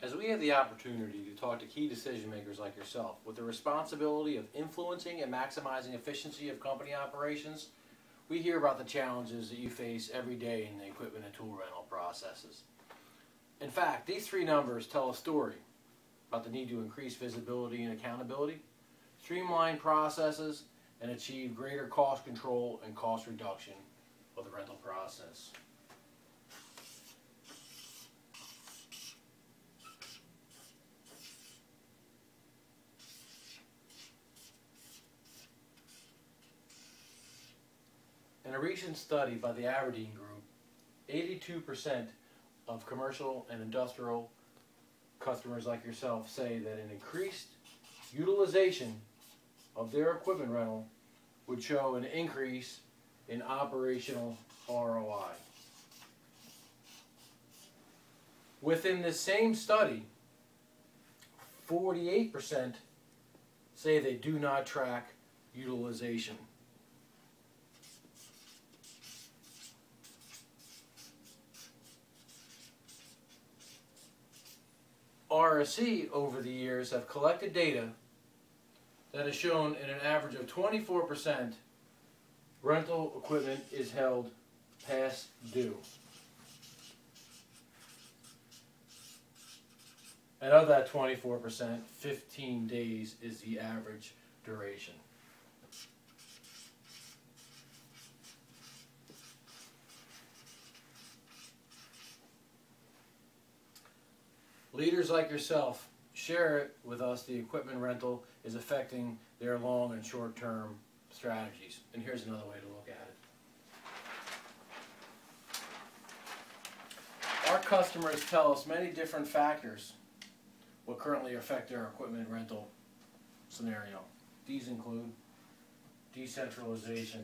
As we have the opportunity to talk to key decision makers like yourself with the responsibility of influencing and maximizing efficiency of company operations, we hear about the challenges that you face every day in the equipment and tool rental processes. In fact, these three numbers tell a story about the need to increase visibility and accountability, streamline processes, and achieve greater cost control and cost reduction of the rental process. In a recent study by the Aberdeen Group, 82% of commercial and industrial customers like yourself say that an increased utilization of their equipment rental would show an increase in operational ROI. Within this same study, 48% say they do not track utilization. RSC over the years have collected data that has shown in an average of 24% rental equipment is held past due. And of that 24%, 15 days is the average duration. Leaders like yourself share with us the equipment rental is affecting their long and short-term strategies. And here's another way to look at it. Our customers tell us many different factors what currently affect their equipment rental scenario. These include decentralization.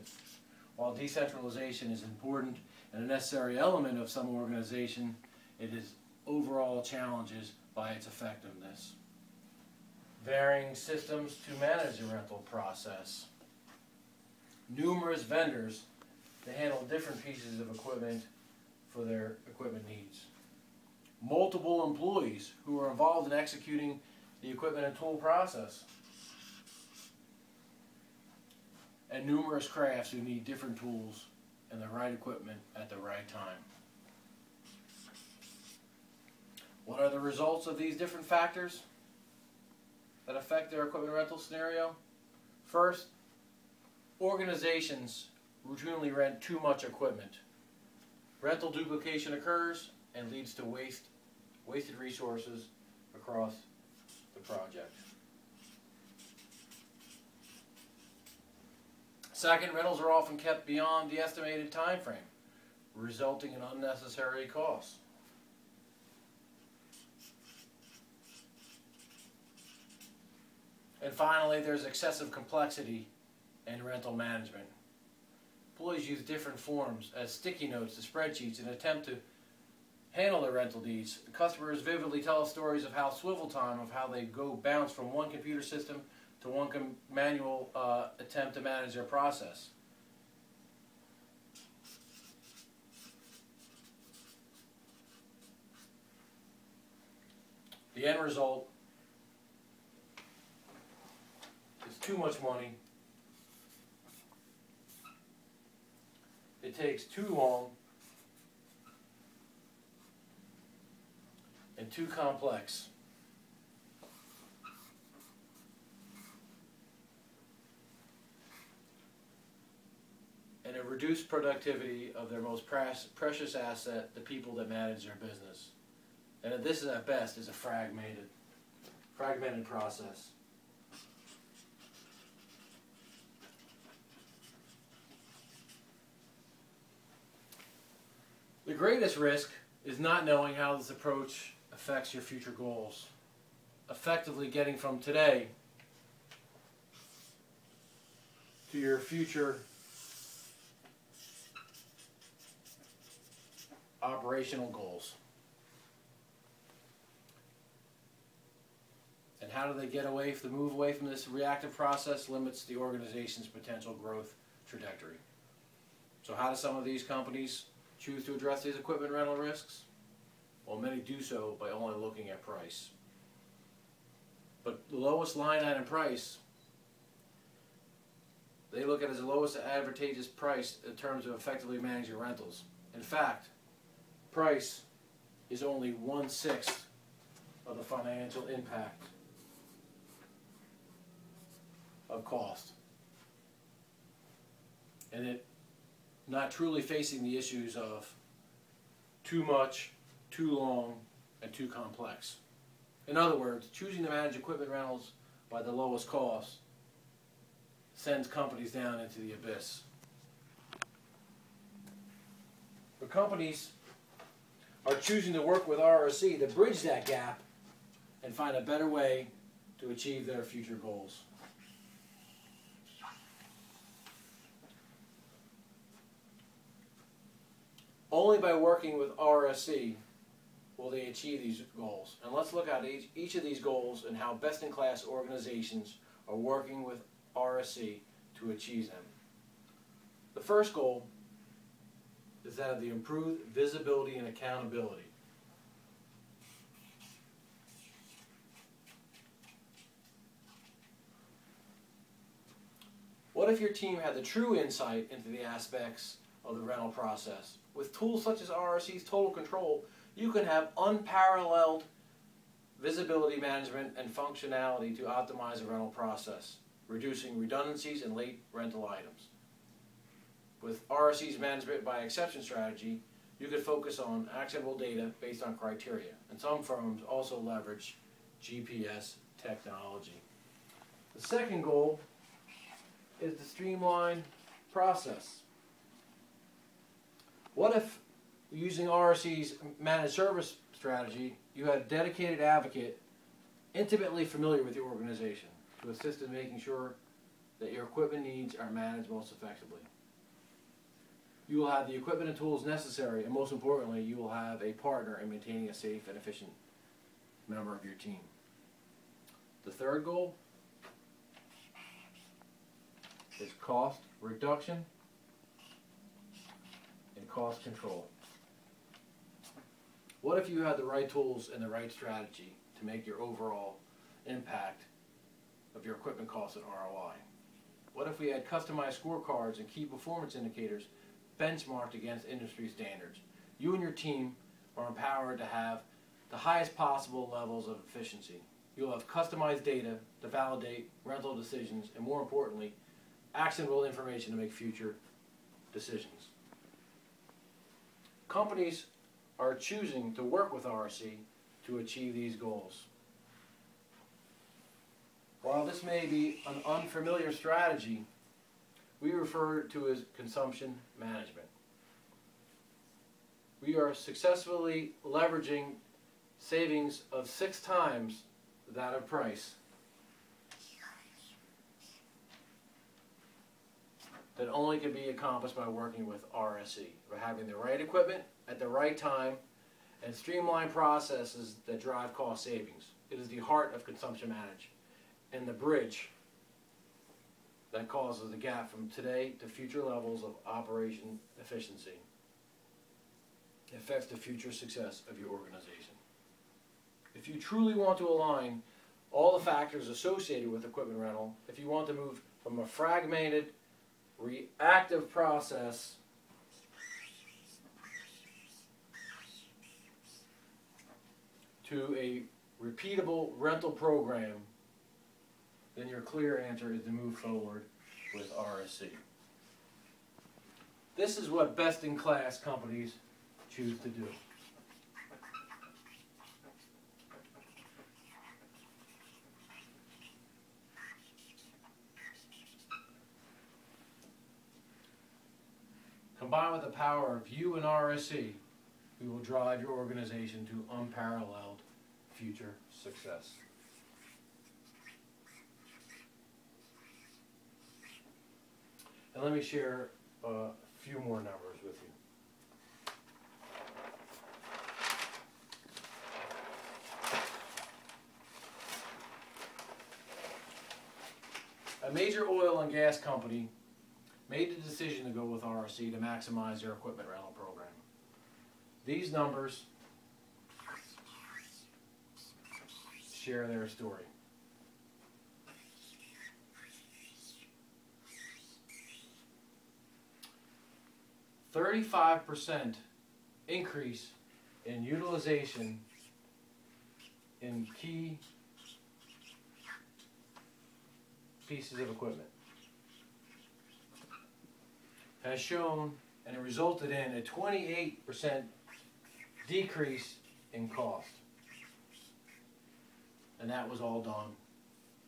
While decentralization is important and a necessary element of some organization, it is overall challenges by its effectiveness. Varying systems to manage the rental process. Numerous vendors to handle different pieces of equipment for their equipment needs. Multiple employees who are involved in executing the equipment and tool process. And numerous crafts who need different tools and the right equipment at the right time. What are the results of these different factors that affect their equipment rental scenario? First, organizations routinely rent too much equipment. Rental duplication occurs and leads to wasted resources across the project. Second, rentals are often kept beyond the estimated time frame, resulting in unnecessary costs. And finally, there's excessive complexity in rental management. Employees use different forms as sticky notes to spreadsheets in an attempt to handle their rental needs. Customers vividly tell us stories of how swivel time, of how they bounce from one computer system to one manual attempt to manage their process. The end result is too much money. It takes too long and too complex. And a reduced productivity of their most precious asset, the people that manage their business. And this is at best is a fragmented process. The greatest risk is not knowing how this approach affects your future goals. Effectively getting from today to your future operational goals. And how do they get away, the move away from this reactive process limits the organization's potential growth trajectory. So how do some of these companies choose to address these equipment rental risks? while many do so by only looking at price. But the lowest line item price, they look at as the lowest advantageous price in terms of effectively managing rentals. In fact, price is only 1/6 of the financial impact of cost. And it not truly facing the issues of too much, too long, and too complex. In other words, choosing to manage equipment rentals by the lowest cost sends companies down into the abyss. But companies are choosing to work with RRC to bridge that gap and find a better way to achieve their future goals. Only by working with RSC will they achieve these goals. And let's look at each of these goals and how best-in-class organizations are working with RSC to achieve them. The first goal is that of the improved visibility and accountability. What if your team had the true insight into the aspects of the rental process? With tools such as RRC's Total Control, you can have unparalleled visibility management and functionality to optimize the rental process, reducing redundancies and late rental items. With RRC's management by exception strategy, you could focus on actionable data based on criteria, and some firms also leverage GPS technology. The second goal is to streamline process. What if, using RRC's managed service strategy, you had a dedicated advocate intimately familiar with your organization to assist in making sure that your equipment needs are managed most effectively? You will have the equipment and tools necessary, and most importantly, you will have a partner in maintaining a safe and efficient member of your team. The third goal is cost reduction and cost control. What if you had the right tools and the right strategy to make your overall impact of your equipment costs and ROI? What if we had customized scorecards and key performance indicators benchmarked against industry standards? You and your team are empowered to have the highest possible levels of efficiency. You'll have customized data to validate rental decisions, and more importantly, actionable information to make future decisions. Companies are choosing to work with RRC to achieve these goals. While this may be an unfamiliar strategy, we refer to as consumption management. We are successfully leveraging savings of 6 times that of price that only can be accomplished by working with RSC, by having the right equipment at the right time and streamlined processes that drive cost savings. It is the heart of consumption management and the bridge that causes the gap from today to future levels of operation efficiency. It affects the future success of your organization. If you truly want to align all the factors associated with equipment rental, if you want to move from a fragmented, reactive process to a repeatable rental program, then your clear answer is to move forward with RSC. This is what best-in-class companies choose to do. Combined with the power of you and RSC, we will drive your organization to unparalleled future success. And let me share a few more numbers with you. A major oil and gas company made the decision to go with RSC to maximize their equipment rental program. These numbers share their story. "35% increase in utilization in key pieces of equipment has shown, and it resulted in a 28% decrease in cost. And that was all done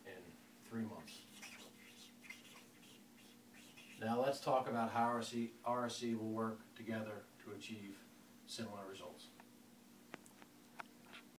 in 3 months. Now let's talk about how RSC will work together to achieve similar results.